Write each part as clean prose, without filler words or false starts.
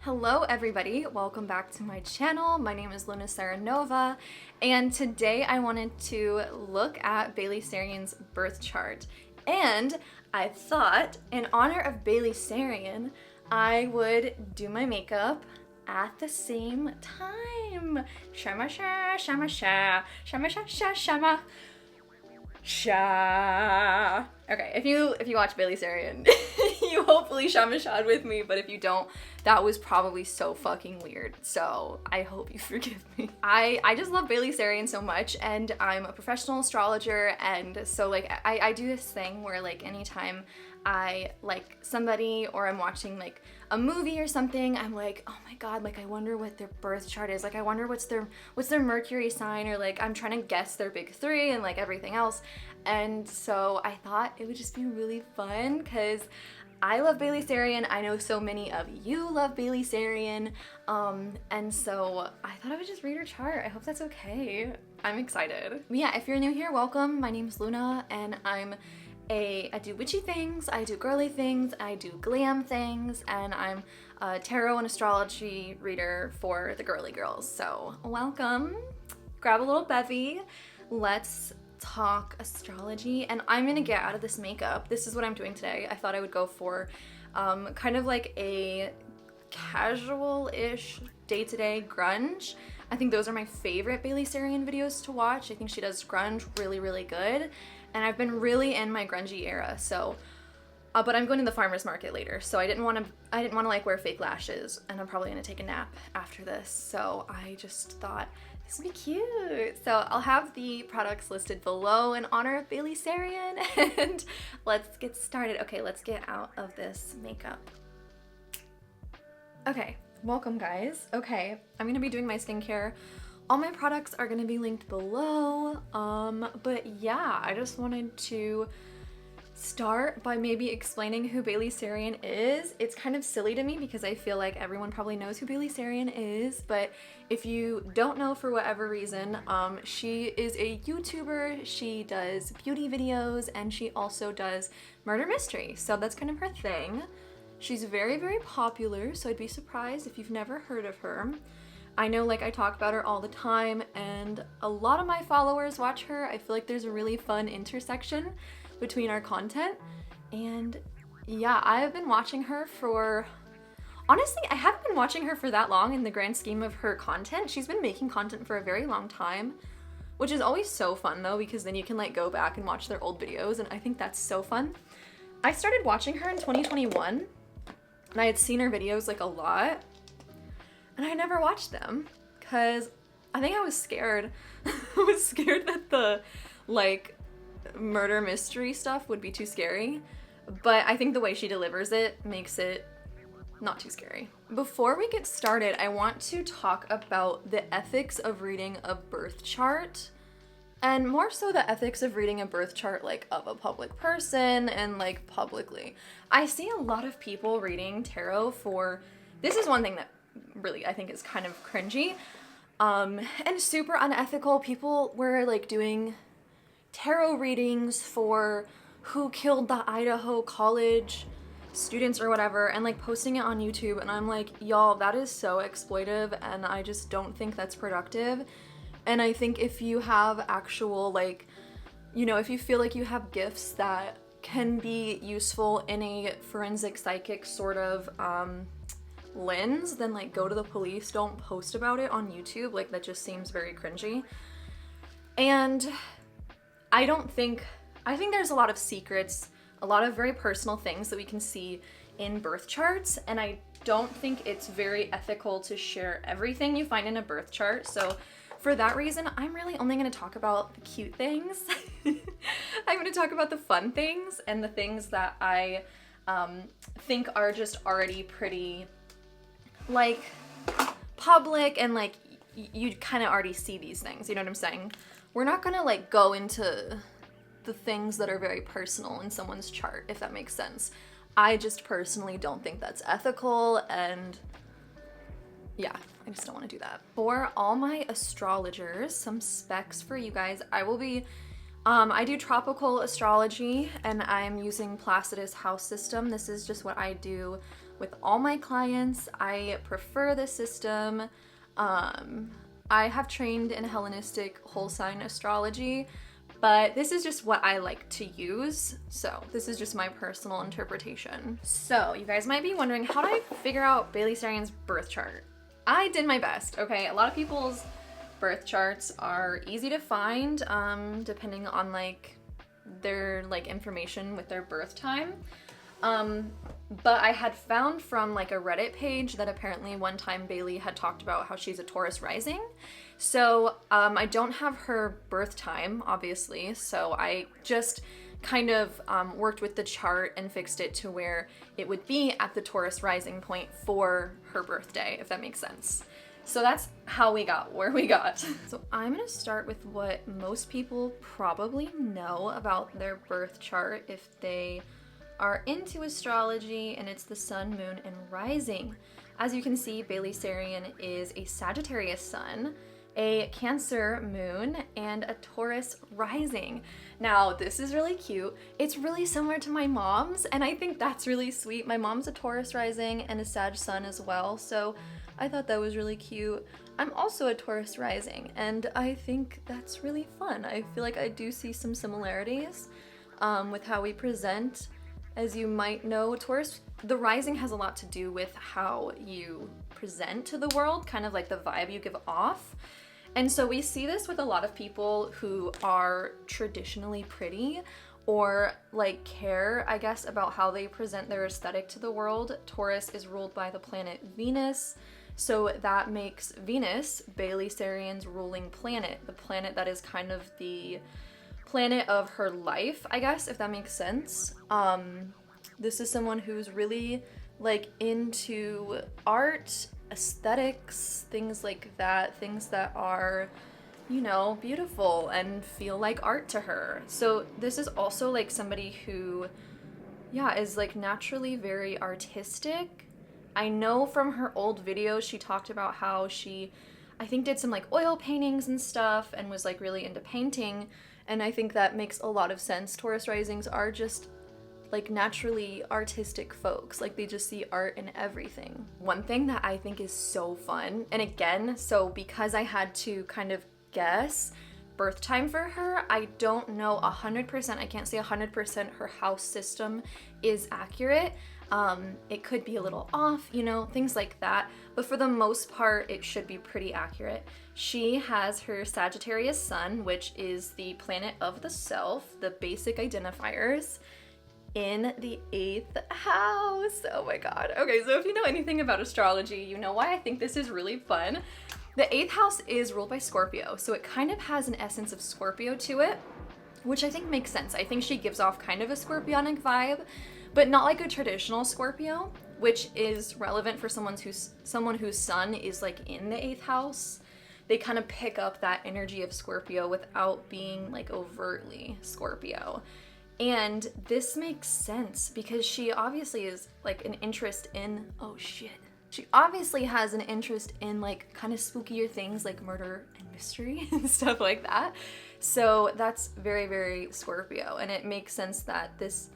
Hello everybody, welcome back to my channel. My name is LunaSeranova, and today I wanted to look at Bailey Sarian's birth chart. And I thought, in honor of Bailey Sarian, I would do my makeup at the same time. Shama sha, shama sha, shama sha sha, shama sha. Okay, if you watch Bailey Sarian, you hopefully shama sha'd with me, but if you don't, that was probably so fucking weird. So I hope you forgive me. I just love Bailey Sarian so much, and I'm a professional astrologer, and so like I do this thing where like anytime I like somebody or I'm watching like a movie or something, I'm like, oh my god, like I wonder what their birth chart is. Like I wonder what's their Mercury sign, or like I'm trying to guess their big three and like everything else. And so I thought it would just be really fun because I love Bailey Sarian. I know so many of you love Bailey Sarian. And so I thought I would just read her chart. I hope that's okay. I'm excited. But yeah, if you're new here, welcome. My name's Luna, and I do witchy things, I do girly things, I do glam things, and I'm a tarot and astrology reader for the girly girls. So welcome. Grab a little bevy. Let's talk astrology, and I'm gonna get out of this makeup. This is what I'm doing today. I thought I would go for kind of like a casual-ish day-to-day grunge. I think those are my favorite Bailey Sarian videos to watch. I think she does grunge really, really good. And I've been really in my grungy era, so, but I'm going to the farmer's market later, so I didn't want to like wear fake lashes, and I'm probably gonna take a nap after this, so I just thought this would be cute. So I'll have the products listed below in honor of Bailey Sarian, and let's get started. Okay, let's get out of this makeup. Okay, welcome guys. Okay, I'm gonna be doing my skincare. All my products are gonna be linked below, but yeah, I just wanted to start by maybe explaining who Bailey Sarian is. It's kind of silly to me because I feel like everyone probably knows who Bailey Sarian is, but if you don't know for whatever reason, she is a YouTuber, she does beauty videos, and she also does murder mystery, so that's kind of her thing. She's very, very popular, so I'd be surprised if you've never heard of her. I know like I talk about her all the time, and a lot of my followers watch her. I feel like there's a really fun intersection between our content, and yeah, I've been watching her for, honestly, I haven't been watching her for that long in the grand scheme of her content. She's been making content for a very long time, which is always so fun though, because then you can like go back and watch their old videos, and I think that's so fun. I started watching her in 2021, and I had seen her videos like a lot, and I never watched them because I think I was scared. I was scared that the like murder mystery stuff would be too scary, but I think the way she delivers it makes it not too scary. Before we get started, I want to talk about the ethics of reading a birth chart, and more so the ethics of reading a birth chart like of a public person and like publicly. I see a lot of people reading tarot for, this is one thing that really I think is kind of cringy and super unethical. People were like doing tarot readings for who killed the Idaho college students or whatever, and like posting it on YouTube, and I'm like, y'all, that is so exploitive, and I just don't think that's productive. And I think if you have actual like, you know, if you feel like you have gifts that can be useful in a forensic psychic sort of lens, then like go to the police. Don't post about it on YouTube. Like that just seems very cringy. And I think there's a lot of secrets, a lot of very personal things that we can see in birth charts, and I don't think it's very ethical to share everything you find in a birth chart. So for that reason, I'm really only going to talk about the cute things. I'm going to talk about the fun things and the things that I think are just already pretty like public, and like you kind of already see these things, you know what I'm saying? We're not gonna like go into the things that are very personal in someone's chart, if that makes sense. I just personally don't think that's ethical, and yeah, I just don't want to do that. For all my astrologers, some specs for you guys. I will be I do tropical astrology, and I'm using Placidus house system. This is just what I do with all my clients. I prefer this system. I have trained in Hellenistic whole sign astrology, but this is just what I like to use. So this is just my personal interpretation. So you guys might be wondering, how do I figure out Bailey Sarian's birth chart? I did my best, okay? A lot of people's birth charts are easy to find, depending on like their like information with their birth time. But I had found from like a Reddit page that apparently one time Bailey had talked about how she's a Taurus rising. So I don't have her birth time, obviously, so I just kind of worked with the chart and fixed it to where it would be at the Taurus rising point for her birthday, if that makes sense. So that's how we got where we got. So I'm gonna start with what most people probably know about their birth chart if they are into astrology, and it's the sun, moon, and rising. As you can see, Bailey Sarian is a Sagittarius sun, a Cancer moon, and a Taurus rising. Now, this is really cute. It's really similar to my mom's, and I think that's really sweet. My mom's a Taurus rising and a Sag sun as well, so I thought that was really cute. I'm also a Taurus rising, and I think that's really fun. I feel like I do see some similarities with how we present. As you might know, Taurus, the rising has a lot to do with how you present to the world, kind of like the vibe you give off. And so we see this with a lot of people who are traditionally pretty or like care, I guess, about how they present their aesthetic to the world. Taurus is ruled by the planet Venus, so that makes Venus Bailey Sarian's ruling planet, the planet that is kind of the planet of her life, I guess, if that makes sense. This is someone who's really like into art, aesthetics, things like that, things that are, you know, beautiful and feel like art to her. So this is also like somebody who, yeah, is like naturally very artistic. I know from her old videos she talked about how she, I think, did some like oil paintings and stuff and was like really into painting. And I think that makes a lot of sense. Taurus risings are just like naturally artistic folks. Like they just see art in everything. One thing that I think is so fun, and again, so because I had to kind of guess birth time for her, I don't know 100%, I can't say 100% her house system is accurate. It could be a little off, you know, things like that. But for the most part, it should be pretty accurate. She has her Sagittarius sun, which is the planet of the self, the basic identifiers, in the 8th house. Oh my god. Okay, so if you know anything about astrology, you know why I think this is really fun. The 8th house is ruled by Scorpio, so it kind of has an essence of Scorpio to it, which I think makes sense. I think she gives off kind of a scorpionic vibe, but not like a traditional Scorpio, which is relevant for someone whose sun is like in the 8th house. They kind of pick up that energy of Scorpio without being like overtly Scorpio. And this makes sense because she obviously is like an interest in, oh shit. She obviously has an interest in like kind of spookier things like murder and mystery and stuff like that. So that's very, very Scorpio. And it makes sense that this,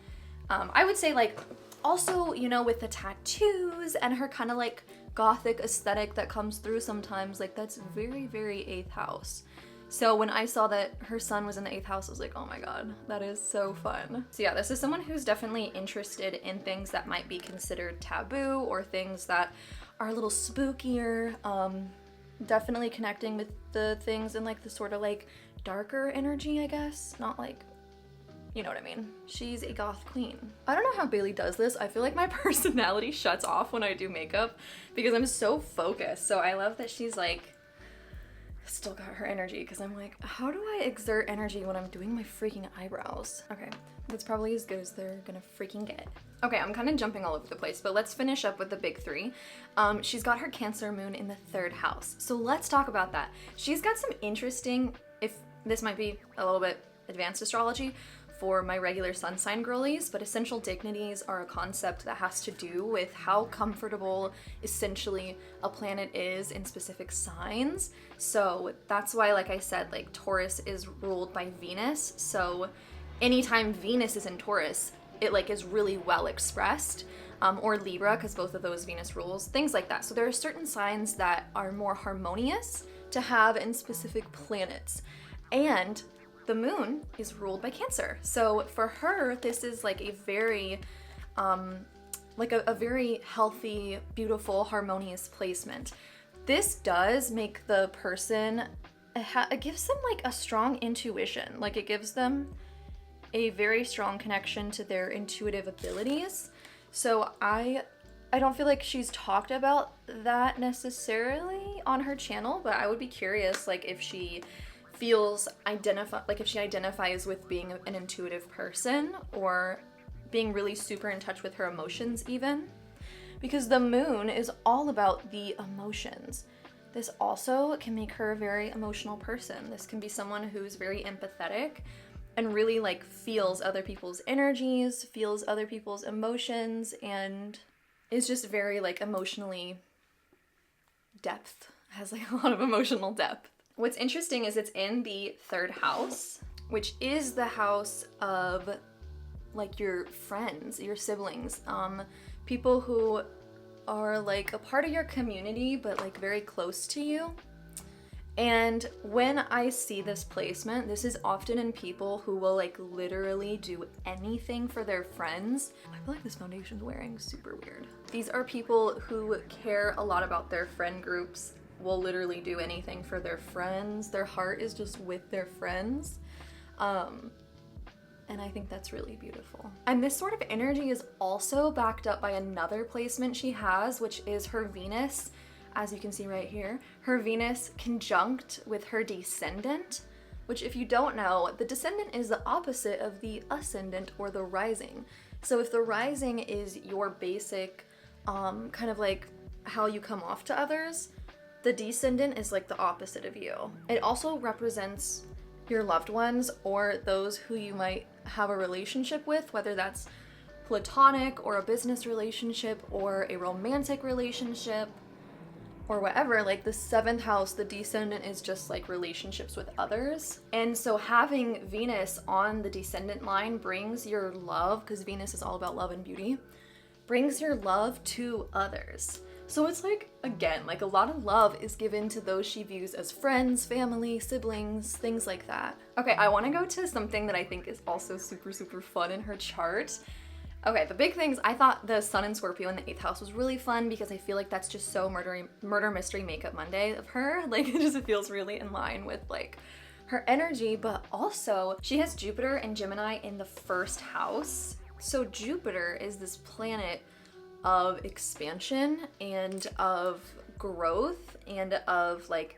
I would say like also, you know, with the tattoos and her kind of like gothic aesthetic that comes through sometimes, like that's very, very 8th house. So when I saw that her sun was in the 8th house, I was like, oh my god, that is so fun. So yeah, this is someone who's definitely interested in things that might be considered taboo or things that are a little spookier. Definitely connecting with the things in like the sort of like darker energy, I guess. Not like, you know what I mean? She's a goth queen. I don't know how Bailey does this. I feel like my personality shuts off when I do makeup because I'm so focused. So I love that she's like, still got her energy because I'm like, how do I exert energy when I'm doing my freaking eyebrows? Okay, that's probably as good as they're gonna freaking get. Okay, I'm kind of jumping all over the place, but let's finish up with the big three. She's got her Cancer moon in the 3rd house. So let's talk about that. She's got some interesting, if this might be a little bit advanced astrology for my regular sun sign girlies, but essential dignities are a concept that has to do with how comfortable essentially a planet is in specific signs. So that's why, like I said, like Taurus is ruled by Venus. So anytime Venus is in Taurus, it like is really well expressed, or Libra, because both of those Venus rules, things like that. So there are certain signs that are more harmonious to have in specific planets. And the moon is ruled by Cancer. So for her, this is like a very, a very healthy, beautiful, harmonious placement. This does make the person, it gives them like a strong intuition. Like it gives them a very strong connection to their intuitive abilities. So I don't feel like she's talked about that necessarily on her channel, but I would be curious, like if she if she identifies with being an intuitive person or being really super in touch with her emotions even. Because the moon is all about the emotions. This also can make her a very emotional person. This can be someone who's very empathetic and really like feels other people's energies, feels other people's emotions, and is just very like emotionally has like a lot of emotional depth. What's interesting is it's in the 3rd house, which is the house of like your friends, your siblings, people who are like a part of your community but like very close to you. And when I see this placement, this is often in people who will like literally do anything for their friends. I feel like this foundation's wearing super weird. These are people who care a lot about their friend groups, will literally do anything for their friends. Their heart is just with their friends. And I think that's really beautiful. And this sort of energy is also backed up by another placement she has, which is her Venus, as you can see right here. Her Venus conjunct with her descendant, which if you don't know, the descendant is the opposite of the ascendant or the rising. So if the rising is your basic, kind of like how you come off to others, the descendant is like the opposite of you. It also represents your loved ones or those who you might have a relationship with, whether that's platonic or a business relationship or a romantic relationship or whatever. Like the 7th house, the descendant is just like relationships with others. And so having Venus on the descendant line brings your love, because Venus is all about love and beauty, brings your love to others. So it's like, again, like a lot of love is given to those she views as friends, family, siblings, things like that. Okay, I want to go to something that I think is also super, super fun in her chart. Okay, the big things, I thought the Sun in Scorpio in the 8th house was really fun because I feel like that's just so murder mystery makeup Monday of her. Like it just feels really in line with like her energy, but also she has Jupiter and Gemini in the 1st house. So Jupiter is this planet of expansion and of growth and of like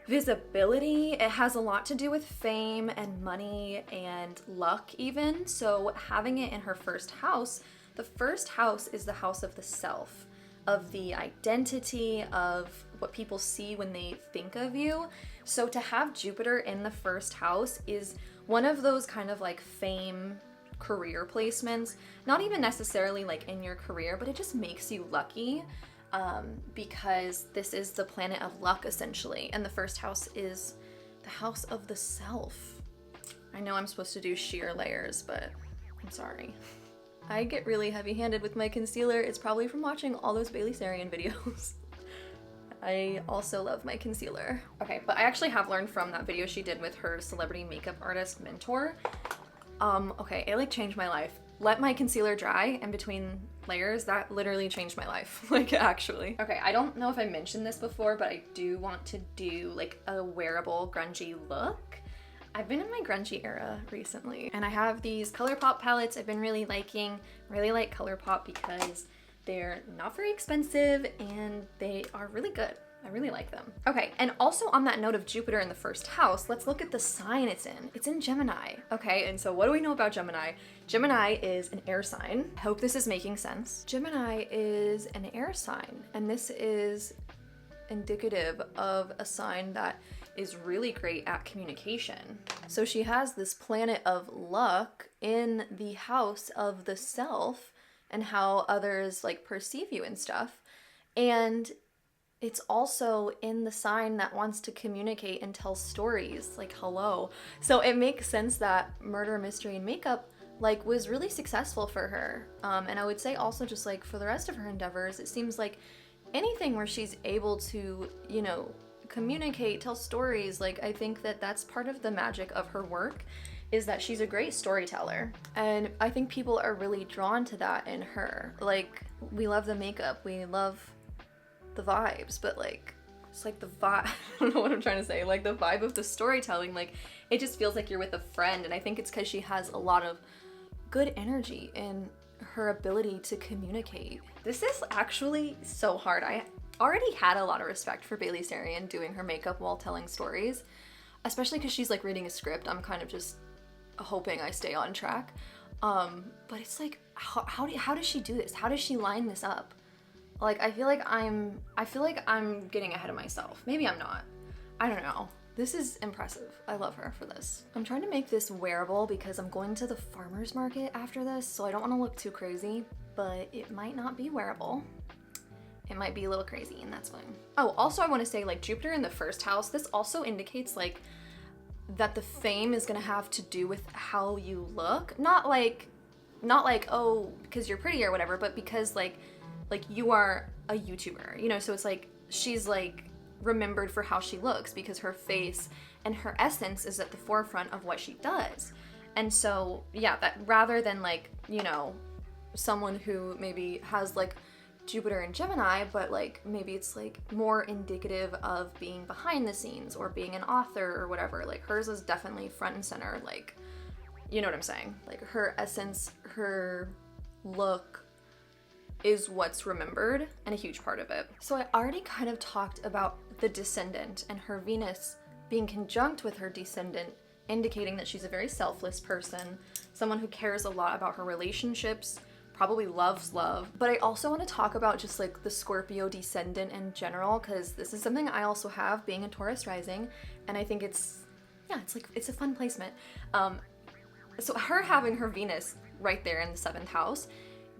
visibility. It has a lot to do with fame and money and luck even. So having it in her 1st house, the 1st house is the house of the self, of the identity, of what people see when they think of you. So to have Jupiter in the 1st house is one of those kind of like fame career placements, not even necessarily like in your career, but it just makes you lucky, because this is the planet of luck essentially, and the 1st house is the house of the self. I know I'm supposed to do sheer layers, but I'm sorry. I get really heavy-handed with my concealer. It's probably from watching all those Bailey Sarian videos. I also love my concealer. Okay, but I actually have learned from that video she did with her celebrity makeup artist mentor. Okay, it like changed my life. Let my concealer dry in between layers, that literally changed my life, like actually. Okay, I don't know if I mentioned this before, but I do want to do like a wearable grungy look. I've been in my grungy era recently, and I have these ColourPop palettes I've been really liking. Really like ColourPop because they're not very expensive and they are really good. I really like them. Okay, and also on that note of Jupiter in the 1st house, let's look at the sign it's in. It's in Gemini. Okay, and so what do we know about Gemini? Gemini is an air sign. I hope this is making sense. Gemini is an air sign, and this is indicative of a sign that is really great at communication. So she has this planet of luck in the house of the self and how others like perceive you and stuff. And it's also in the sign that wants to communicate and tell stories, like hello. So it makes sense that murder, mystery, and makeup like was really successful for her. And I would say also just like for the rest of her endeavors, it seems like anything where she's able to, you know, communicate, tell stories, like I think that that's part of the magic of her work, is that she's a great storyteller. And I think people are really drawn to that in her. Like, we love the makeup, we love the vibes, but like, it's like the vibe, I don't know what I'm trying to say, like the vibe of the storytelling, like it just feels like you're with a friend. And I think it's because she has a lot of good energy in her ability to communicate. This is actually so hard. I already had a lot of respect for Bailey Sarian doing her makeup while telling stories, especially because she's like reading a script. I'm kind of just hoping I stay on track. But it's like, how does she do this? How does she line this up? Like, I feel like I'm getting ahead of myself. Maybe I'm not. I don't know. This is impressive. I love her for this. I'm trying to make this wearable because I'm going to the farmer's market after this, so I don't want to look too crazy, but it might not be wearable. It might be a little crazy, and that's fine. Oh, also I want to say, like, Jupiter in the first house, this also indicates like that the fame is gonna have to do with how you look. Not like, oh, because you're pretty or whatever, but because like you are a YouTuber, you know, so it's like she's like remembered for how she looks because her face and her essence is at the forefront of what she does. And so yeah, that rather than like, you know, someone who maybe has like Jupiter and Gemini, but like maybe it's like more indicative of being behind the scenes or being an author or whatever, like hers is definitely front and center, like, you know what I'm saying? Like her essence, her look is what's remembered and a huge part of it. So I already kind of talked about the descendant and her Venus being conjunct with her descendant, indicating that she's a very selfless person, someone who cares a lot about her relationships, probably loves love. But I also want to talk about just like the Scorpio descendant in general, because this is something I also have, being a Taurus rising, and I think it's a fun placement. So her having her Venus right there in the 7th house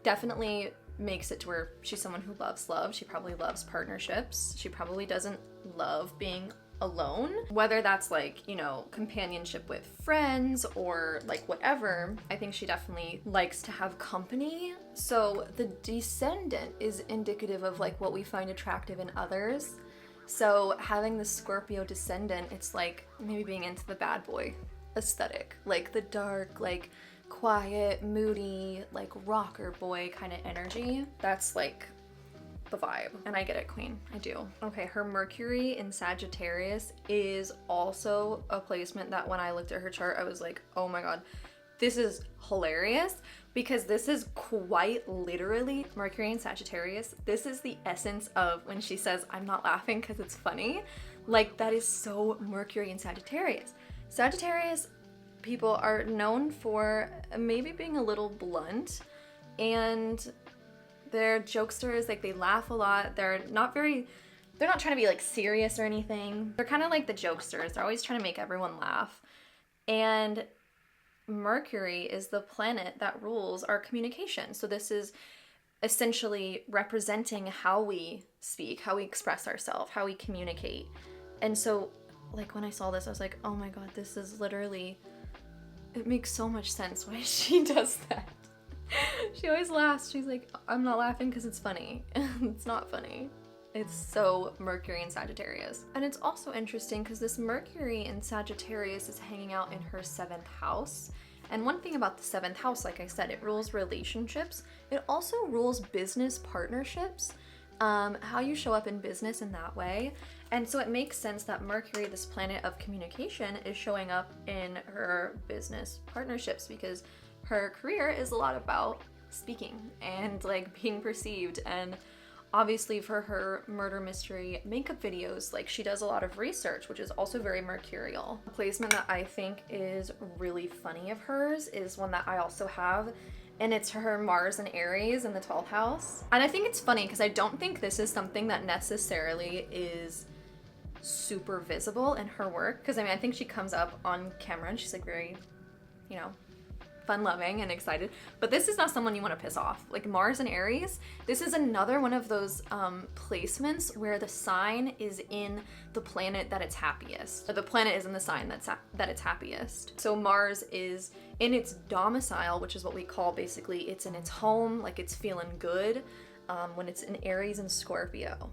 definitely makes it to where she's someone who loves love. She probably loves partnerships. She probably doesn't love being alone, whether that's like, you know, companionship with friends or like whatever. I think she definitely likes to have company. So the descendant is indicative of like what we find attractive in others. So having the Scorpio descendant, it's like maybe being into the bad boy aesthetic, like the dark, like quiet, moody, like rocker boy kind of energy. That's like the vibe. And I get it, queen. I do. Okay, her Mercury in Sagittarius is also a placement that when I looked at her chart, I was like, oh my god, this is hilarious, because this is quite literally Mercury in Sagittarius. This is the essence of when she says, I'm not laughing because it's funny. Like, that is so Mercury in Sagittarius. Sagittarius people are known for maybe being a little blunt, and they're jokesters, like they laugh a lot. They're not trying to be like serious or anything. They're kind of like the jokesters. They're always trying to make everyone laugh. And Mercury is the planet that rules our communication. So this is essentially representing how we speak, how we express ourselves, how we communicate. And so like when I saw this, I was like, oh my god, this is literally, it makes so much sense why she does that. She always laughs. She's like, I'm not laughing because it's funny. It's not funny. It's so Mercury in Sagittarius. And it's also interesting because this Mercury in Sagittarius is hanging out in her 7th house. And one thing about the 7th house, like I said, it rules relationships. It also rules business partnerships, how you show up in business in that way. And so it makes sense that Mercury, this planet of communication, is showing up in her business partnerships, because her career is a lot about speaking and like being perceived. And obviously for her murder mystery makeup videos, like she does a lot of research, which is also very mercurial. A placement that I think is really funny of hers is one that I also have, and it's her Mars and Aries in the 12th house. And I think it's funny because I don't think this is something that necessarily is super visible in her work, because I mean, I think she comes up on camera and she's like very, you know, fun-loving and excited, but this is not someone you want to piss off. Like Mars and Aries, this is another one of those placements where the sign is in the planet that it's happiest. Or the planet is in the sign that it's happiest. So Mars is in its domicile, which is what we call basically it's in its home, like it's feeling good when it's in Aries and Scorpio.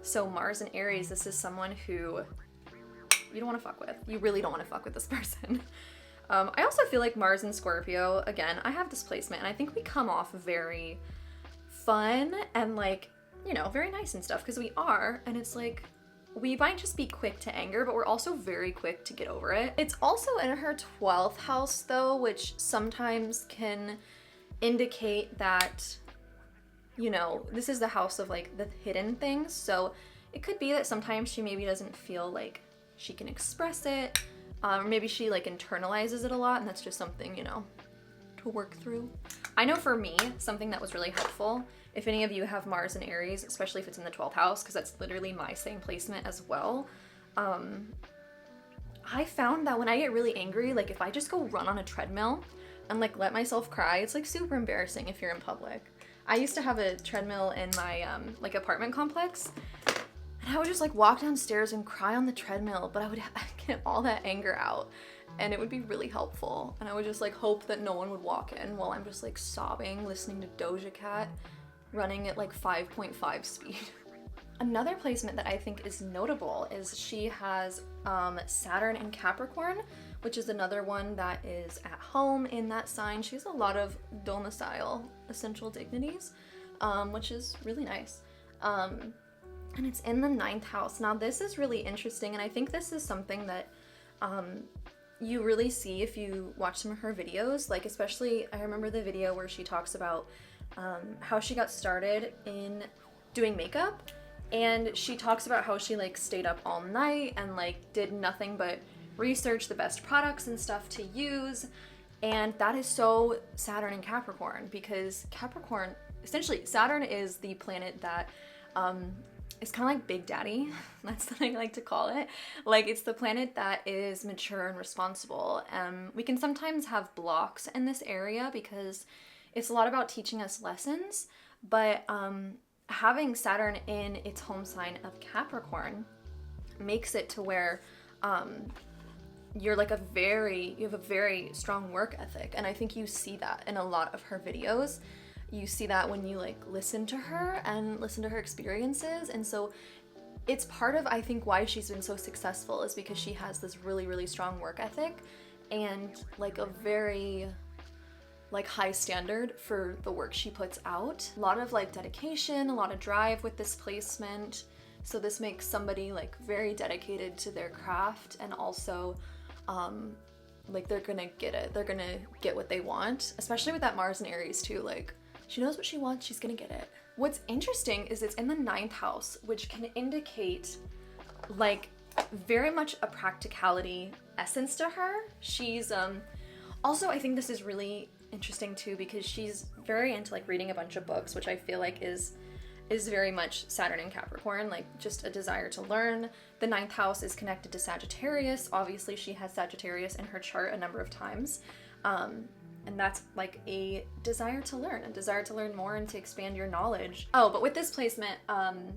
So Mars and Aries, this is someone who you don't want to fuck with. You really don't want to fuck with this person. I also feel like Mars and Scorpio, again, I have this placement and I think we come off very fun and like, you know, very nice and stuff because we are, and it's like, we might just be quick to anger, but we're also very quick to get over it. It's also in her 12th house though, which sometimes can indicate that, you know, this is the house of like the hidden things. So it could be that sometimes she maybe doesn't feel like she can express it. Or maybe she like internalizes it a lot and that's just something, you know, to work through. I know for me, something that was really helpful, if any of you have Mars and Aries, especially if it's in the 12th house, because that's literally my same placement as well, I found that when I get really angry, like if I just go run on a treadmill and like let myself cry, it's like super embarrassing if you're in public. I used to have a treadmill in my like apartment complex, and I would just like walk downstairs and cry on the treadmill, but I would get all that anger out and it would be really helpful. And I would just like hope that no one would walk in while I'm just like sobbing, listening to Doja Cat, running at like 5.5 speed. Another placement that I think is notable is she has Saturn in Capricorn, which is another one that is at home in that sign. She has a lot of domicile essential dignities, which is really nice. And it's in the 9th house. Now this is really interesting, and I think this is something that you really see if you watch some of her videos. Like especially, I remember the video where she talks about how she got started in doing makeup, and she talks about how she like stayed up all night and like did nothing but research the best products and stuff to use. And that is so Saturn in Capricorn, because Capricorn, essentially Saturn is the planet that it's kind of like Big Daddy. That's what I like to call it. Like it's the planet that is mature and responsible. We can sometimes have blocks in this area because it's a lot about teaching us lessons, but having Saturn in its home sign of Capricorn makes it to where you're like you have a very strong work ethic. And I think you see that in a lot of her videos. You see that when you like listen to her and listen to her experiences. And so it's part of, I think, why she's been so successful is because she has this really, really strong work ethic and like a very like high standard for the work she puts out. A lot of like dedication, a lot of drive with this placement. So this makes somebody like very dedicated to their craft, and also like they're gonna get it. They're gonna get what they want, especially with that Mars and Aries too. Like she knows what she wants, she's gonna get it. What's interesting is it's in the 9th house, which can indicate like very much a practicality essence to her. She's also, I think this is really interesting too because she's very into like reading a bunch of books, which I feel like is very much Saturn in Capricorn, like just a desire to learn. The 9th house is connected to Sagittarius. Obviously she has Sagittarius in her chart a number of times. And that's like a desire to learn more and to expand your knowledge. Oh, but with this placement, I'm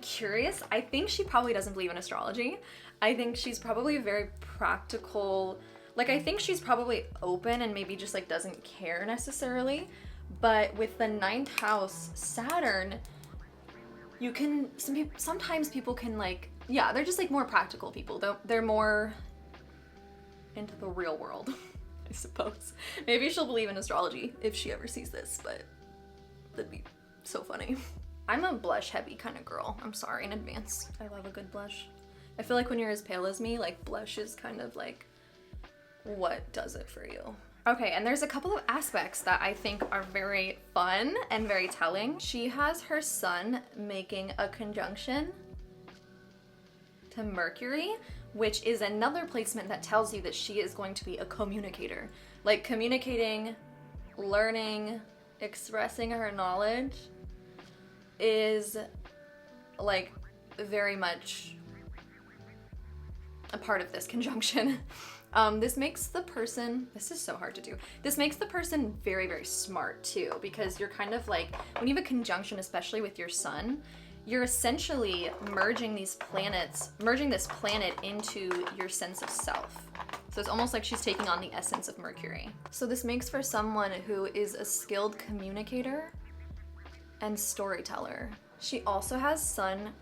curious, I think she probably doesn't believe in astrology. I think she's probably very practical. Like I think she's probably open and maybe just like doesn't care necessarily. But with the 9th house Saturn, you can, sometimes people can like, yeah, they're just like more practical people. They're more into the real world, I suppose. Maybe she'll believe in astrology if she ever sees this, but that'd be so funny. I'm a blush heavy kind of girl. I'm sorry in advance. I love a good blush. I feel like when you're as pale as me, like blush is kind of like what does it for you. Okay, and there's a couple of aspects that I think are very fun and very telling. She has her sun making a conjunction to Mercury, which is another placement that tells you that she is going to be a communicator. Like communicating, learning, expressing her knowledge is like very much a part of this conjunction. This makes the person, this is so hard to do. This makes the person very, very smart too, because you're kind of like, when you have a conjunction, especially with your sun, you're essentially merging this planet into your sense of self. So it's almost like she's taking on the essence of Mercury. So this makes for someone who is a skilled communicator and storyteller. She also has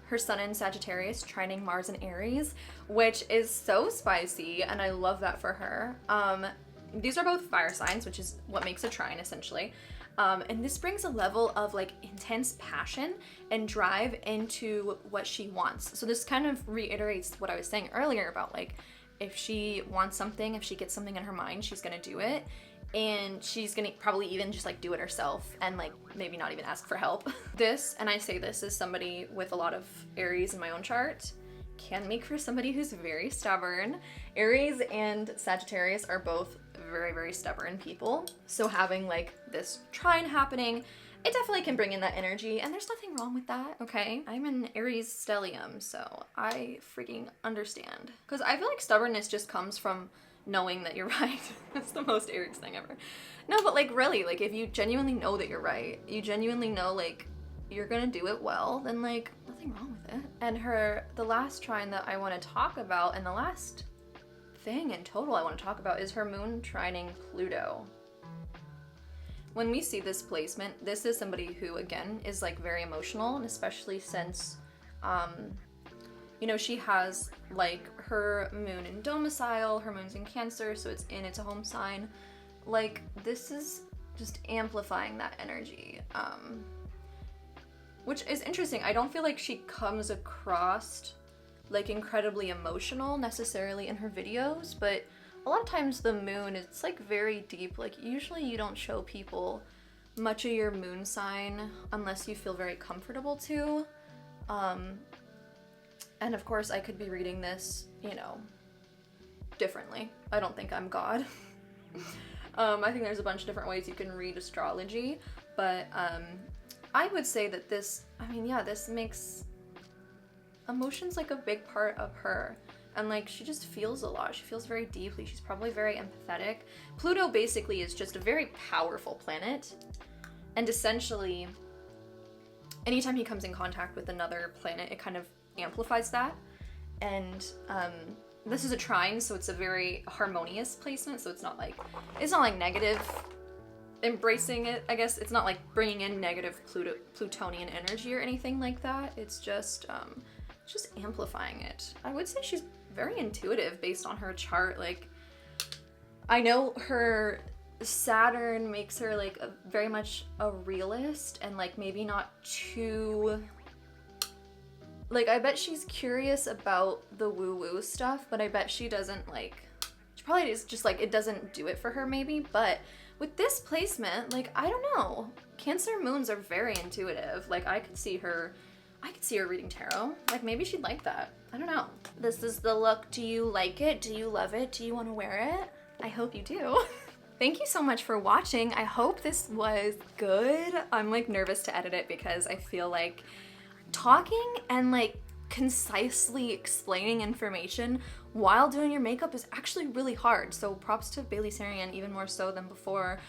her sun in Sagittarius trining Mars in Aries, which is so spicy, and I love that for her. These are both fire signs, which is what makes a trine essentially. And this brings a level of like intense passion and drive into what she wants. So this kind of reiterates what I was saying earlier about like, if she wants something, if she gets something in her mind, she's gonna do it. And she's gonna probably even just like do it herself and like maybe not even ask for help. This, and I say this as somebody with a lot of Aries in my own chart, can make for somebody who's very stubborn. Aries and Sagittarius are both very, very stubborn people. So having like this trine happening, it definitely can bring in that energy, and there's nothing wrong with that, okay? I'm an Aries stellium, so I freaking understand. Because I feel like stubbornness just comes from knowing that you're right. That's the most Aries thing ever. No, but like really, like if you genuinely know that you're right, you genuinely know like you're gonna do it well, then like nothing wrong with it. And the last trine that I want to talk about, and the last thing in total I want to talk about, is her moon trining Pluto. When we see this placement, this is somebody who again is like very emotional, and especially since you know, she has like her moon in domicile, her moon's in Cancer, so it's a home sign. Like this is just amplifying that energy, which is interesting. I don't feel like she comes across like incredibly emotional necessarily in her videos, but a lot of times the moon, it's like very deep. Like usually you don't show people much of your moon sign unless you feel very comfortable to. And of course I could be reading this, you know, differently. I don't think I'm God. I think there's a bunch of different ways you can read astrology, but I would say that this, I mean, yeah, this makes emotions like a big part of her. And like, she just feels a lot. She feels very deeply. She's probably very empathetic. Pluto basically is just a very powerful planet. And essentially, anytime he comes in contact with another planet, it kind of amplifies that. And this is a trine, so it's a very harmonious placement. So it's not like negative embracing it, I guess. It's not like bringing in negative Plutonian energy or anything like that. It's just amplifying it. I would say she's very intuitive based on her chart. Like, I know her Saturn makes her like very much a realist, and like maybe not too, like, I bet she's curious about the woo-woo stuff, but I bet she doesn't like, she probably is just like, it doesn't do it for her maybe. But with this placement, like, I don't know, Cancer moons are very intuitive. Like, I could see her reading tarot. Like, maybe she'd like that. I don't know. This is the look. Do you like it? Do you love it? Do you want to wear it? I hope you do. Thank you so much for watching. I hope this was good. I'm like nervous to edit it because I feel like talking and like concisely explaining information while doing your makeup is actually really hard. So props to Bailey Sarian, even more so than before.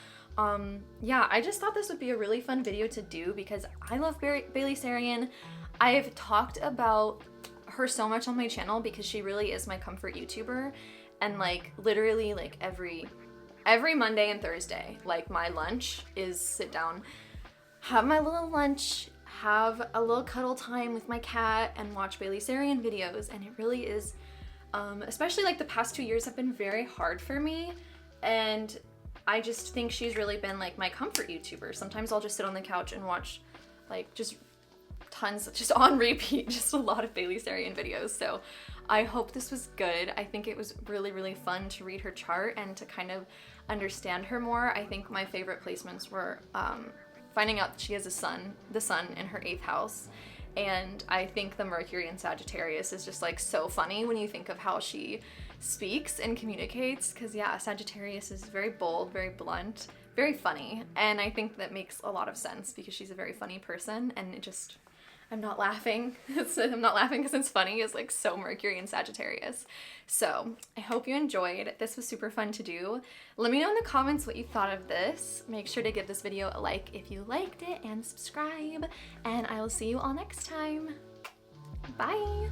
Yeah, I just thought this would be a really fun video to do because I love Bailey Sarian. I've talked about her so much on my channel because she really is my comfort YouTuber, and like literally like every Monday and Thursday, like my lunch is sit down, have my little lunch, have a little cuddle time with my cat, and watch Bailey Sarian videos. And it really is, especially like the past 2 years have been very hard for me, and I just think she's really been like my comfort YouTuber. Sometimes I'll just sit on the couch and watch like just tons, just on repeat, just a lot of Bailey Sarian videos. So I hope this was good. I think it was really, really fun to read her chart and to kind of understand her more. I think my favorite placements were finding out that she has the sun in her 8th house. And I think the Mercury in Sagittarius is just like so funny when you think of how she speaks and communicates, because yeah, Sagittarius is very bold, very blunt, very funny, and I think that makes a lot of sense because she's a very funny person, and it just, I'm not laughing. I'm not laughing because it's funny, is like so Mercury and Sagittarius. So I hope you enjoyed. This was super fun to do. Let me know in the comments what you thought of this. Make sure to give this video a like if you liked it and subscribe. And I will see you all next time. Bye.